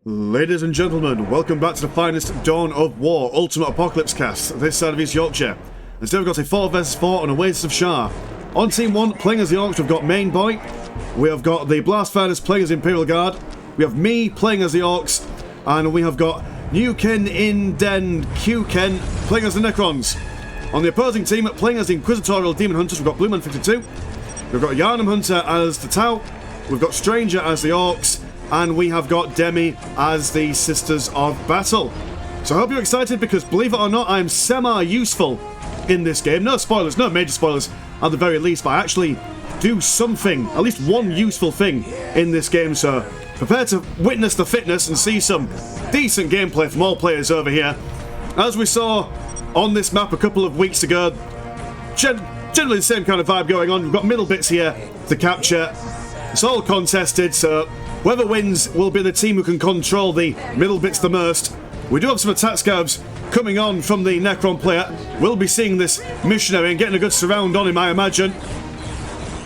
Ladies and gentlemen, welcome back to the finest Dawn of War Ultimate Apocalypse cast this side of East Yorkshire. Instead we've got a 4 vs 4 on Oasis of Shar. On Team 1, playing as the Orks, we've got Main Boy. We have got the Blast Fighters playing as Imperial Guard. We have me playing as the Orks. And we have got Necron and Eldar playing as the Necrons. On the opposing team, playing as the Inquisitorial Demon Hunters, we've got Blueman 52. We've got Yarnum Hunter as the Tau. We've got Stranger as the Orks. And we have got Demi as the Sisters of Battle. So I hope you're excited because, believe it or not, I'm semi-useful in this game. No spoilers, no major spoilers at the very least, but I actually do something, at least one useful thing in this game. So prepare to witness the fitness and see some decent gameplay from all players over here. As we saw on this map a couple of weeks ago, generally the same kind of vibe going on. We've got middle bits here to capture. It's all contested, so whoever wins will be the team who can control the middle bits the most. We do have some attack scouts coming on from the Necron player. We'll be seeing this missionary and getting a good surround on him, I imagine.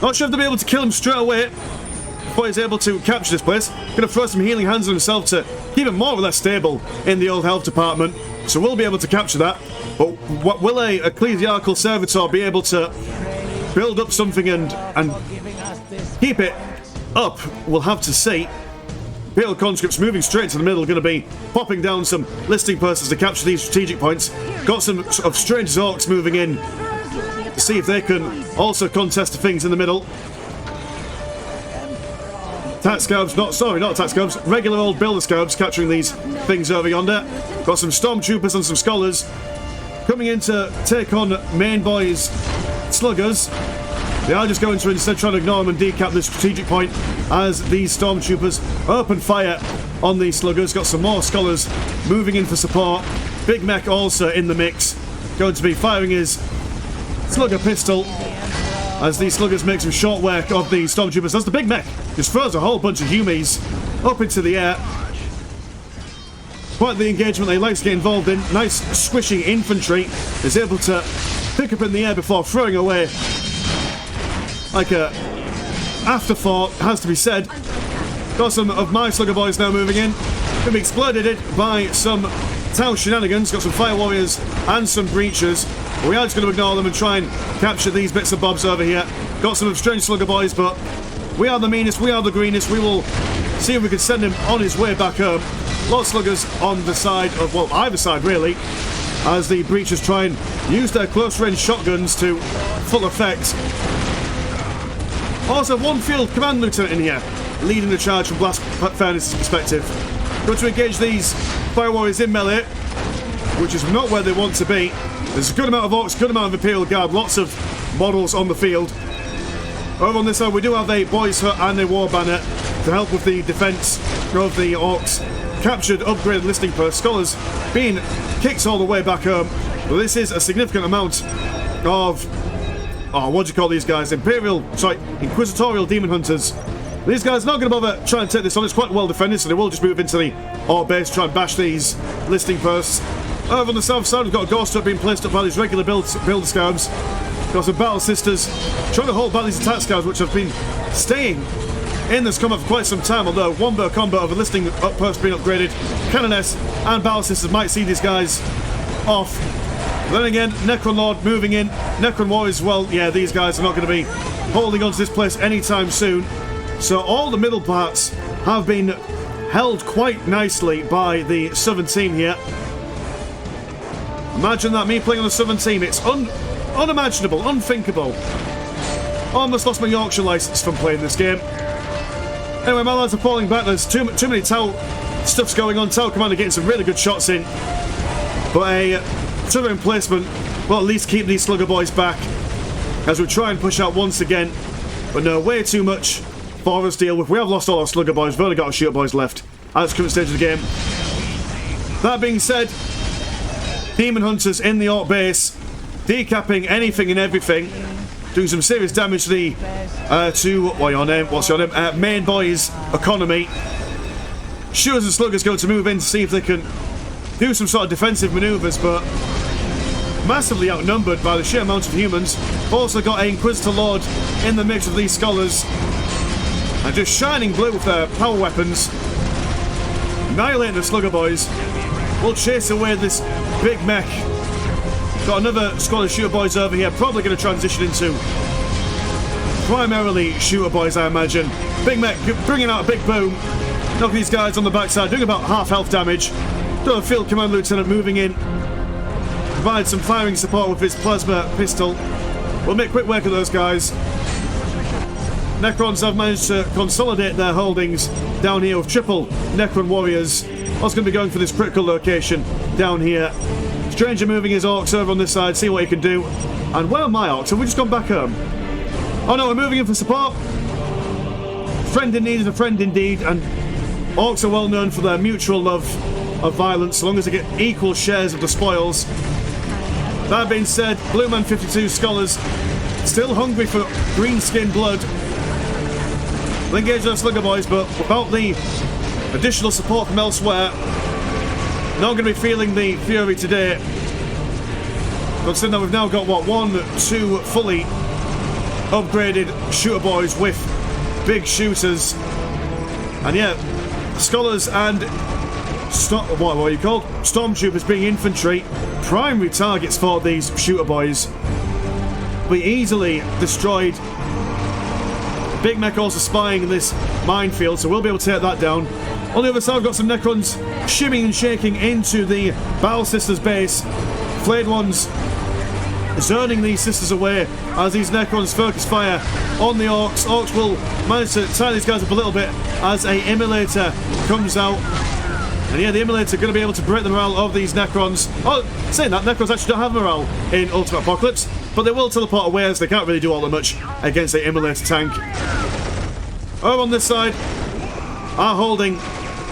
Not sure if they'll be able to kill him straight away before he's able to capture this place. Gonna throw some healing hands on himself to keep him more or less stable in the old health department. So we'll be able to capture that. But what will a ecclesiarchal servitor be able to build up something and keep it up? We'll have to see. Imperial conscripts moving straight to the middle, going to be popping down some listing persons to capture these strategic points. Got some of Stranger's Orks moving in to see if they can also contest the things in the middle. Attack scouts, not attack scouts, regular old builder scouts capturing these things over yonder. Got some stormtroopers and some scholars coming in to take on Main Boy's sluggers. They are just going to instead trying to ignore them and decap this strategic point as these stormtroopers open fire on these sluggers. Got some more scholars moving in for support. Big Mech also in the mix, going to be firing his slugger pistol as these sluggers make some short work of the stormtroopers. As the Big Mech just throws a whole bunch of humies up into the air. Quite the engagement they like to get involved in. Nice squishing infantry is able to pick up in the air before throwing away like a afterthought, has to be said. Got some of my slugger boys now moving in. Going to be exploded by some Tau shenanigans. Got some fire warriors and some breachers. We are just going to ignore them and try and capture these bits and bobs over here. Got some of strange slugger boys, but we are the meanest, we are the greenest. We will see if we can send him on his way back home. A lot of sluggers on the side of, well, either side really, as the breachers try and use their close range shotguns to full effect. Also, one field command lieutenant in here, leading the charge from Blast Furnace's perspective. Going to engage these fire warriors in melee, which is not where they want to be. There's a good amount of Orks, good amount of Imperial Guard, lots of models on the field. Over on this side, we do have a Boys Hut and a War Banner to help with the defence of the Orks. Captured, upgraded listing post, scholars being kicked all the way back home. But this is a significant amount of, what do you call these guys? Inquisitorial Demon Hunters. These guys are not going to bother trying to take this on. It's quite well defended, so they will just move into the Ork base, try and bash these listing posts. Over on the south side, we've got a Ghost Hut being placed up by these regular builder scouts. Got some Battle Sisters trying to hold back these attack scouts, which have been staying in this combat for quite some time, although Wombo combo of a listing post being upgraded. Canoness and Battle Sisters might see these guys off. Then again, Necron Lord moving in. Necron Warriors as well. Yeah, these guys are not going to be holding on to this place anytime soon. So all the middle parts have been held quite nicely by the southern team here. Imagine that, me playing on the southern team. It's unimaginable, unthinkable. Almost lost my Yorkshire license from playing this game. Anyway, my lads are falling back. There's too many Tau stuffs going on. Tau Commander getting some really good shots in. But a turret emplacement will at least keep these slugger boys back as we try and push out once again. But no, way too much for us to deal with. We have lost all our slugger boys. We've only got our shooter boys left at this current stage of the game. That being said, Demon Hunters in the Ork base, decapping anything and everything, doing some serious damage to the what's your name? Main Boy's economy. Shooters and sluggers going to move in to see if they can do some sort of defensive manoeuvres, but massively outnumbered by the sheer amount of humans. Also got a Inquisitor Lord in the mix of these scholars, and just shining blue with their power weapons. Annihilating the slugger boys. We'll chase away this big mech. Got another squad of shooter boys over here, probably going to transition into primarily shooter boys, I imagine. Big mech bringing out a big boom, knocking these guys on the backside, doing about half health damage. Got a field command lieutenant moving in, provide some firing support with his plasma pistol. We'll make quick work of those guys. Necrons have managed to consolidate their holdings down here with triple Necron warriors. I was going to be going for this critical location down here. Stranger moving his Orks over on this side, see what he can do. And where are my Orks? Have we just gone back home? Oh no, we're moving in for support. Friend in need is a friend indeed, and Orks are well known for their mutual love of violence, so long as they get equal shares of the spoils. That being said, Blue Man 52 Scholars still hungry for green skin blood. We'll engage those slugger boys, but without the additional support from elsewhere, not going to be feeling the fury today. Considering that we've now got, what, 1, 2 fully upgraded shooter boys with big shooters. And yeah, Scholars and what are you called? Stormtroopers being infantry, primary targets for these shooter boys. Be easily destroyed. Big mech also spying this minefield, so we'll be able to take that down. On the other side, we've got some Necrons shimming and shaking into the Battle Sisters base. Flayed ones zoning these sisters away as these Necrons focus fire on the Orks. Orks will manage to tie these guys up a little bit as a Immolator comes out. And yeah, the Immolator going to be able to break the morale of these Necrons. Oh, saying that, Necrons actually don't have morale in Ultimate Apocalypse, but they will teleport away as they can't really do all that much against the Immolator tank. Over on this side, are holding...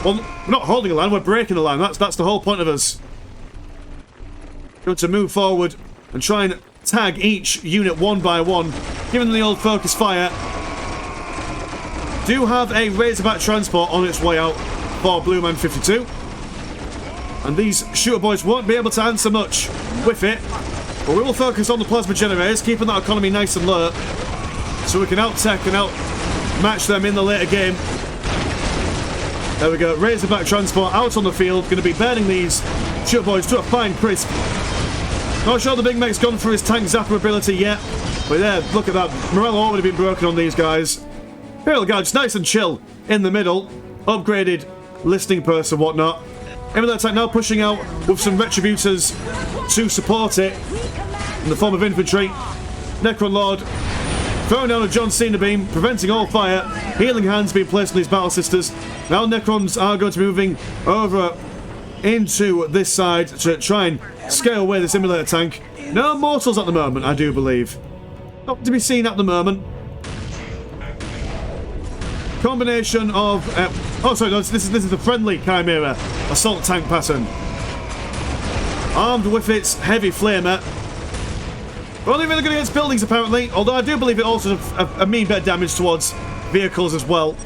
Well, we're not holding a line, we're breaking the line. That's the whole point of us. Going to move forward and try and tag each unit one by one, giving them the old focus fire. Do have a Razorback transport on its way out for Blue Man 52. And these shooter boys won't be able to answer much with it. But we will focus on the plasma generators, keeping that economy nice and low, so we can out-tech and out-match them in the later game. There we go, Razorback transport out on the field, going to be burning these shooter boys to a fine crisp. Not sure the Big Mech's gone for his tank zapper ability yet, but yeah, look at that. Morale already been broken on these guys. Imperial Guards nice and chill in the middle. Upgraded listening posts and whatnot. Imperial attack now pushing out with some Retributors to support it in the form of infantry. Necron Lord throwing down a John Cena beam, preventing all fire. Healing hands being placed on these Battle Sisters. Now Necrons are going to be moving over into this side to try and scale away this Immolator tank. No mortals at the moment, I do believe. Not to be seen at the moment. Combination of... oh, sorry, no, this is the friendly Chimera assault tank pattern. Armed with its heavy flamer. We're only really good against buildings, apparently, although I do believe it also does a mean bit of damage towards vehicles as well.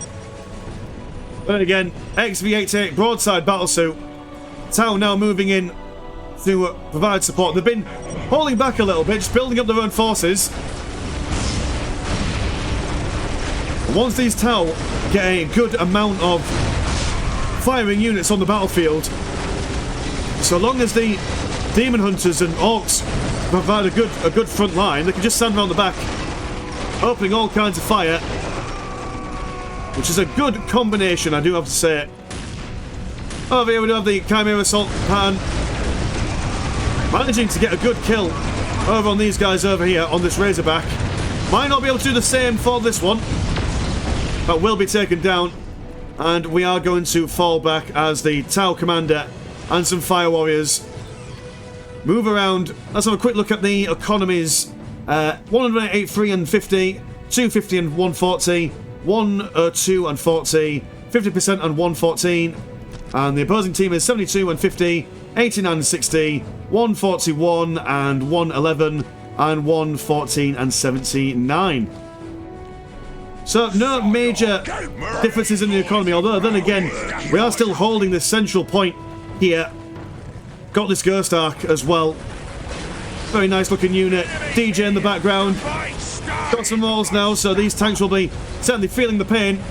But then again, XV-88 broadside battlesuit. Tau now moving in to provide support. They've been holding back a little bit, just building up their own forces. Once these Tau get a good amount of firing units on the battlefield, so long as the Demon Hunters and Orks provide a good front line, they can just stand around the back, opening all kinds of fire, which is a good combination, I do have to say. Over here we do have the Chimera assault pan, managing to get a good kill over on these guys over here on this Razorback. Might not be able to do the same for this one, but will be taken down, and we are going to fall back as the Tau Commander and some Fire Warriors move around. Let's have a quick look at the economies. 183 and 50, 250 and 140, 102 and 40, 50% and 114, and the opposing team is 72 and 50, 89 and 60, 141 and 111, and 114 and 79. So no major differences in the economy, although then again, we are still holding this central point here. Got this Ghost Arc as well. Very nice looking unit. DJ in the background. Got some walls now, so these tanks will be certainly feeling the pain.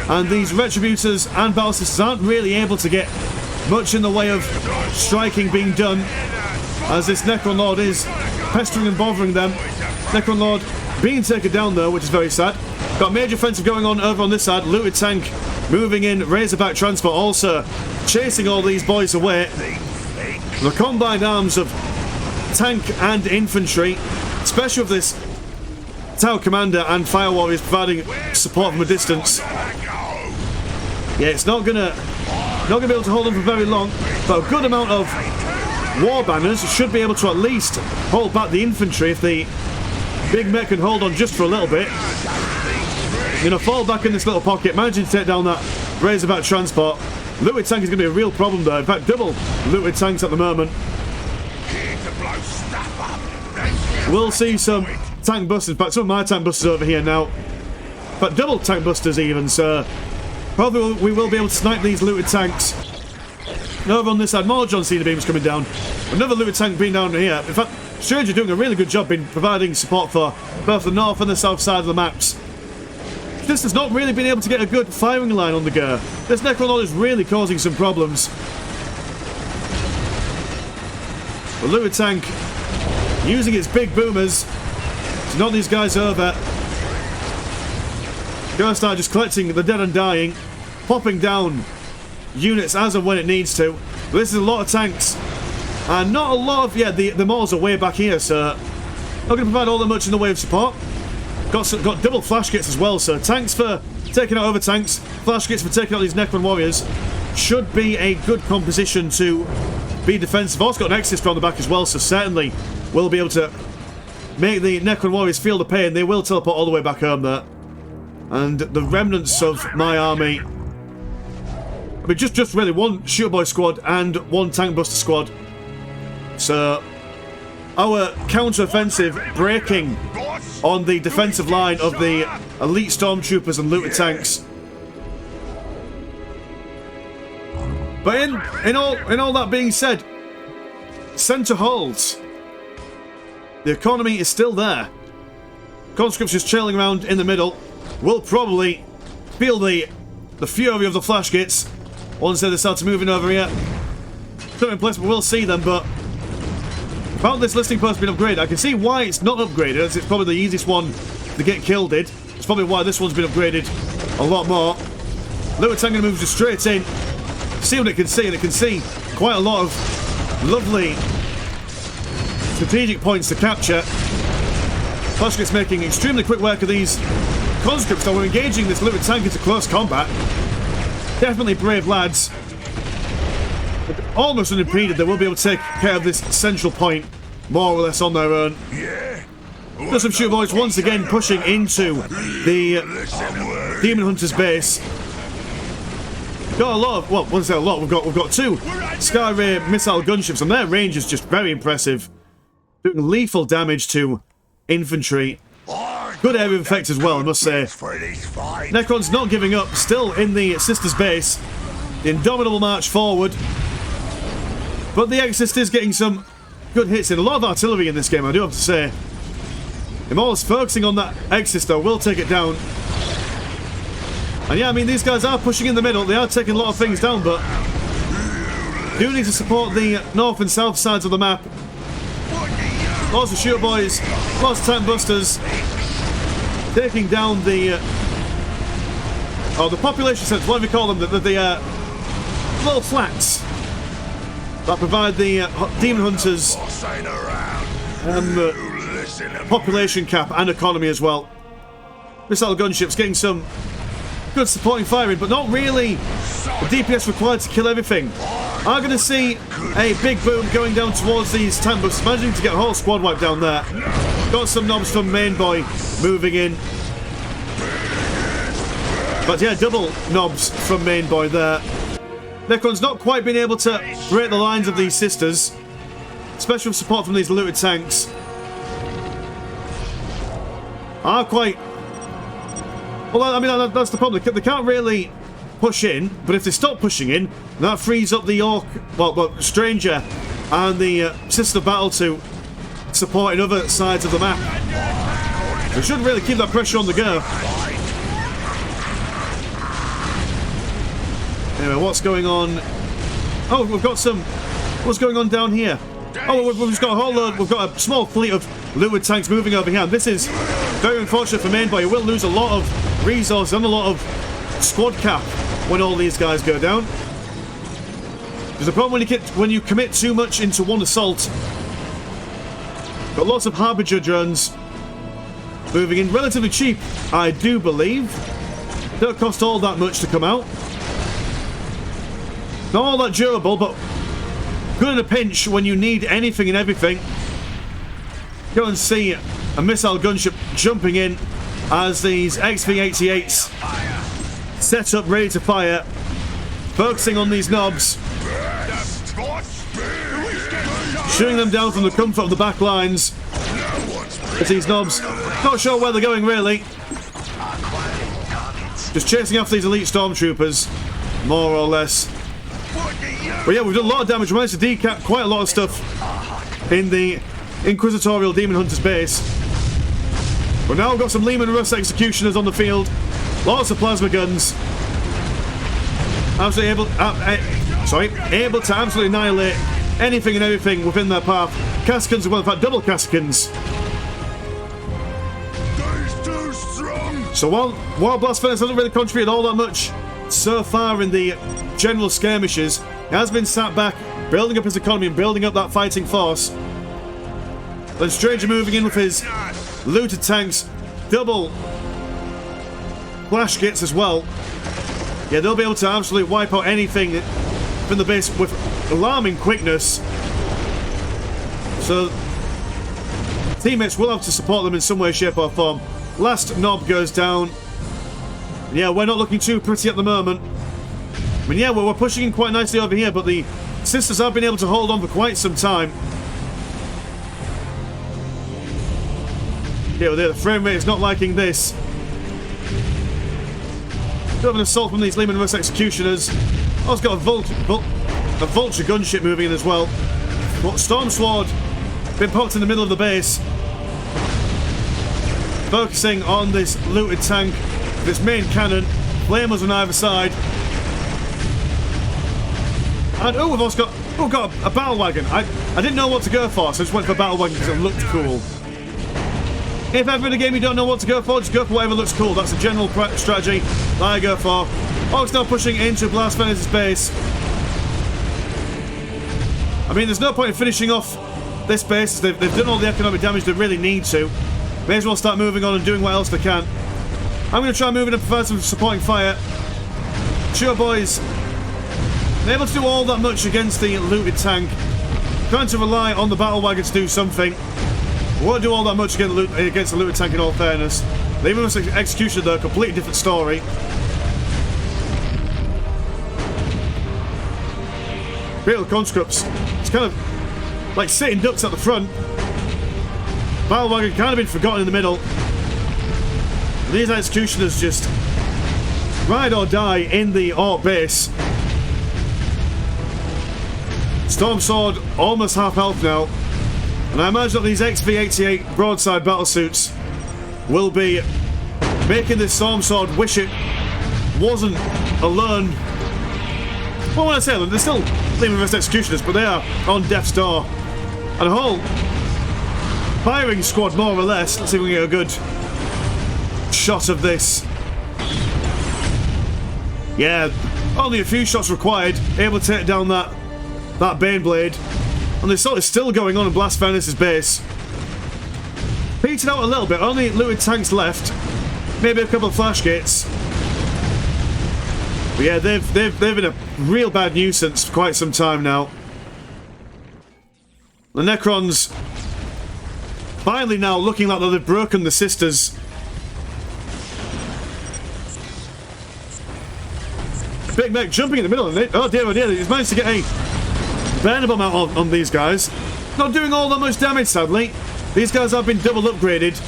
And these Retributors and Battle Sisters aren't really able to get much in the way of striking being done, as this Necron Lord is pestering and bothering them. Necron Lord being taken down though, which is very sad. Got major offensive going on over on this side. Looted tank moving in. Razorback transport also chasing all these boys away. The combined arms of tank and infantry, especially with this Tower Commander and Fire Warriors providing support from a distance. Yeah, it's not gonna be able to hold them for very long, but a good amount of war banners should be able to at least hold back the infantry if the big mech can hold on just for a little bit. You know, fall back in this little pocket, managing to take down that Razorback transport. Looted tank is going to be a real problem though. In fact, double looted tanks at the moment. We'll see some tank busters. In fact, some of my tank busters over here now. But double tank busters even, so probably we will be able to snipe these looted tanks. Over on this side, more John Cena beams coming down. Another looted tank being down here. In fact, Stranger doing a really good job in providing support for both the north and the south side of the maps. This has not really been able to get a good firing line on the go. This Necron Lord is really causing some problems. The looted tank using its big boomers to knock these guys over. Gonna start just collecting the dead and dying, popping down units as and when it needs to. But this is a lot of tanks, and not a lot of, yeah, the Mauls are way back here, so not going to provide all that much in the way of support. Got double flash kits as well, so tanks for taking out other tanks, flash kits for taking out these Necron warriors. Should be a good composition to be defensive. Also got an Exist around the back as well, so certainly will be able to make the Necron warriors feel the pain. They will teleport all the way back home there. And the remnants of my army, I mean, just really one Shooter Boy squad and one Tank Buster squad. So our counter-offensive breaking on the defensive line of the elite stormtroopers and looted tanks. But in all that being said, center holds. The economy is still there. Conscripts just trailing around in the middle. We'll probably feel the fury of the flash kits once they start to moving over here. Still in place, but we'll see them. But about this listing post being upgraded, I can see why it's not upgraded, as it's probably the easiest one to get killed in. It's probably why this one's been upgraded a lot more. Looted tank moves just straight in. See what it can see, and it can see quite a lot of lovely strategic points to capture. Flash kits making extremely quick work of these conscripts, though we're engaging this looted tank into close combat. Definitely brave lads. But almost unimpeded, they will be able to take care of this central point more or less on their own. There's some Shooter Boys once again pushing into the Demon Hunter's base. Got a lot of, well, once I say a lot, we've got two Sky-Ray missile gunships, and their range is just very impressive. Doing lethal damage to infantry. Good area of effect as well, I must say. Necron's not giving up, still in the Sisters base. The indomitable march forward. But the Exist is getting some good hits in. A lot of artillery in this game, I do have to say. Immortal's focusing on that Exist, though, will take it down. And yeah, I mean, these guys are pushing in the middle. They are taking a lot of things down, but do need to support the north and south sides of the map. Lots of Shooter Boys, lots of Tank Busters. Taking down the population centers, whatever you call them, the little flats that provide the Demon Hunters population cap and economy as well. Missile gunships getting some good supporting firing, but not really the DPS required to kill everything. I'm going to see a big boom going down towards these tank busters, managing to get a whole squad wipe down there. Got some knobs from Main Boy moving in. But yeah, double knobs from Main Boy there. Necron's not quite been able to break the lines of these Sisters. Special support from these looted tanks. Are quite... Well, I mean, that's the problem. They can't really push in, but if they stop pushing in, that frees up the Ork, well, Stranger and the Sister Battle to support in other sides of the map. We should really keep that pressure on the go. Anyway, what's going on? Oh, we've got some... What's going on down here? Oh, we've just got a whole load... We've got a small fleet of looted tanks moving over here. This is very unfortunate for Mainboy. He will lose a lot of resources and a lot of squad cap when all these guys go down. There's a problem when you commit too much into one assault. Got lots of Harbinger drones moving in. Relatively cheap, I do believe. Don't cost all that much to come out. Not all that durable, but good in a pinch when you need anything and everything. Go and see a missile gunship jumping in as these XV-88s set up ready to fire, focusing on these knobs, shooting them down from the comfort of the back lines. As these knobs, not sure where they're going really, just chasing after these elite stormtroopers, more or less. But yeah, we've done a lot of damage. We managed to decap quite a lot of stuff in the Inquisitorial Demon Hunter's base. But now we've got some Leman Russ executioners on the field. Lots of plasma guns. Absolutely able to absolutely annihilate anything and everything within their path. Cascans as well, in fact, double Cascans. So while Blast Furnace hasn't really contributed all that much so far in the general skirmishes, he has been sat back, building up his economy and building up that fighting force. Then Stranger moving in with his looted tanks, double flash kits as well. Yeah, they'll be able to absolutely wipe out anything from the base with alarming quickness. So teammates will have to support them in some way, shape or form. Last knob goes down. Yeah, we're not looking too pretty at the moment. I mean, yeah, we're pushing in quite nicely over here, but the sisters have been able to hold on for quite some time. Yeah, well, the frame rate is not liking this. Bit of an assault from these Leman Russ executioners. Oh, it's got a vulture gunship moving in as well. But Storm Sword been popped in the middle of the base, focusing on this looted tank, this main cannon, flamers on either side. And oh, we've also got a battle wagon. I didn't know what to go for, so I just went for a battle wagon because it looked cool. If ever in a game you don't know what to go for, just go for whatever looks cool. That's the general strategy that I go for. Orks now pushing into Blast Furnace's base. I mean, there's no point in finishing off this base. They've done all the economic damage they really need to. May as well start moving on and doing what else they can. I'm going to try moving and provide some supporting fire. Sure, boys. They're able to do all that much against the looted tank. Trying to rely on the battle wagon to do something. Won't do all that much against the looted tank in all fairness. Leaving us execution though, completely different story. Imperial conscripts. It's kind of like sitting ducks at the front. Battle wagon kind of been forgotten in the middle. And these executioners just ride or die in the Ork base. Storm Sword almost half health now. And I imagine that these XV-88 broadside battlesuits will be making this Storm Sword wish it wasn't alone. Well, when I say them, they're still Leman Russ executioners, but they are on death's door. And a whole firing squad, more or less. Let's see if we can get a good shot of this. Yeah, only a few shots required, able to take down that Baneblade. And the assault is still going on in Blast Furnace's base. Petered out a little bit, only looted tanks left. Maybe a couple of flash gates. But yeah, they've been a real bad nuisance for quite some time now. The Necrons finally now looking like they've broken the sisters. Big Mac jumping in the middle of it. Oh dear, he's managed to get a burnable amount on these guys. Not doing all that much damage, sadly. These guys have been double upgraded.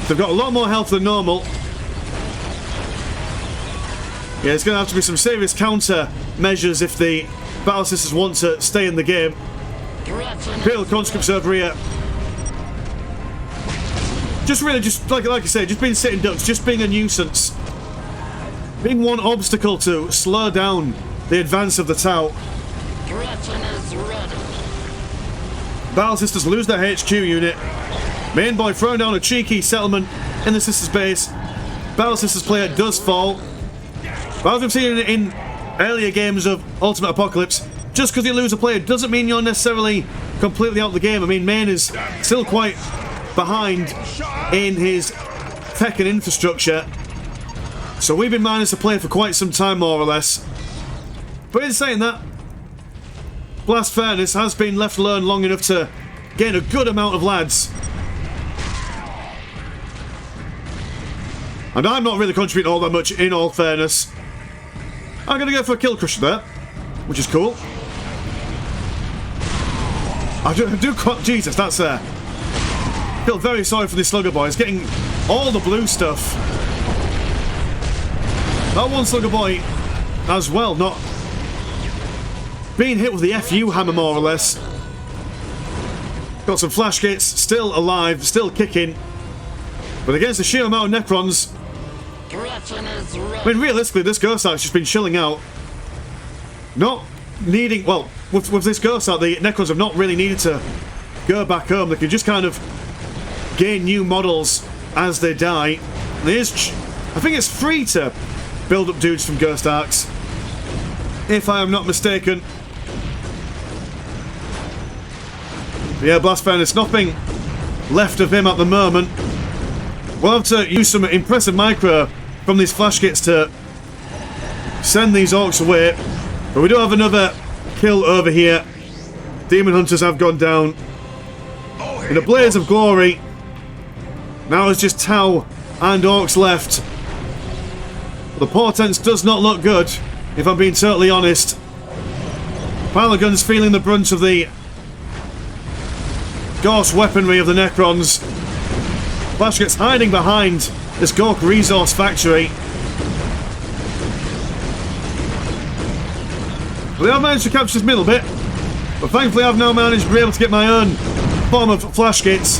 They've got a lot more health than normal. Yeah, it's going to have to be some serious counter measures if the Battle Sisters want to stay in the game. Imperial conscripts over here. Just really, like I say, just being sitting ducks, just being a nuisance. Being one obstacle to slow down the advance of the Tau. Battle Sisters lose their HQ unit. Main boy throwing down a cheeky settlement in the Sisters base. Battle Sisters player does fall. But as we've seen in earlier games of Ultimate Apocalypse, just because you lose a player doesn't mean you're necessarily completely out of the game. I mean, Main is still quite behind in his tech and infrastructure. So we've been minus a player for quite some time, more or less. But in saying that, Blast Furnace has been left alone long enough to gain a good amount of lads. And I'm not really contributing all that much, in all fairness. I'm going to go for a kill crusher there, which is cool. I do Jesus, that's I feel very sorry for this slugger boy. He's getting all the blue stuff. That one slugger boy as well, not being hit with the FU hammer, more or less. Got some flash gates, still alive, still kicking. But against the sheer amount of Necrons, I mean, realistically, this Ghost Arc's just been chilling out. Not needing, well, with this Ghost Arc, the Necrons have not really needed to go back home. They can just kind of gain new models as they die. And I think it's free to build up dudes from Ghost Arcs, if I am not mistaken. But yeah, Blast Furnace, nothing left of him at the moment. We'll have to use some impressive micro from these flash kits to send these Orks away. But we do have another kill over here. Demon Hunters have gone down in a blaze of glory. Now it's just Tau and Orks left. The portents does not look good, if I'm being totally honest. Palagon's feeling the brunt of the Gauss weaponry of the Necrons. Flash gets hiding behind this Gork resource factory. We have managed to capture this middle bit, but thankfully I've now managed to be able to get my own form of flash kits.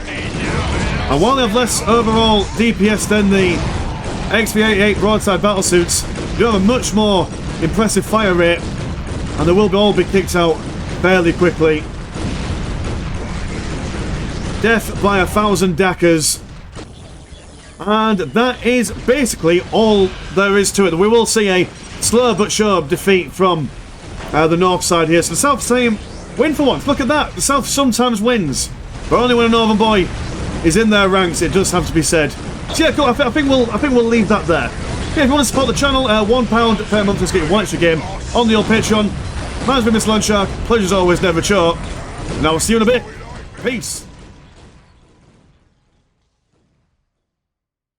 And while they have less overall DPS than the XP-88 broadside battlesuits, they do have a much more impressive fire rate, and they will all be kicked out fairly quickly. Death by 1,000 Dackers. And that is basically all there is to it. We will see a slow but sure defeat from the north side here. So the South team win for once. Look at that. The South sometimes wins, but only when a Northern boy is in their ranks, it does have to be said. So yeah, cool. I think we'll leave that there. Yeah, if you want to support the channel, £1 per month to get one extra game on the old Patreon. Mine's been Mr. Landshark. Pleasure as always, never a chore. And I will see you in a bit. Peace.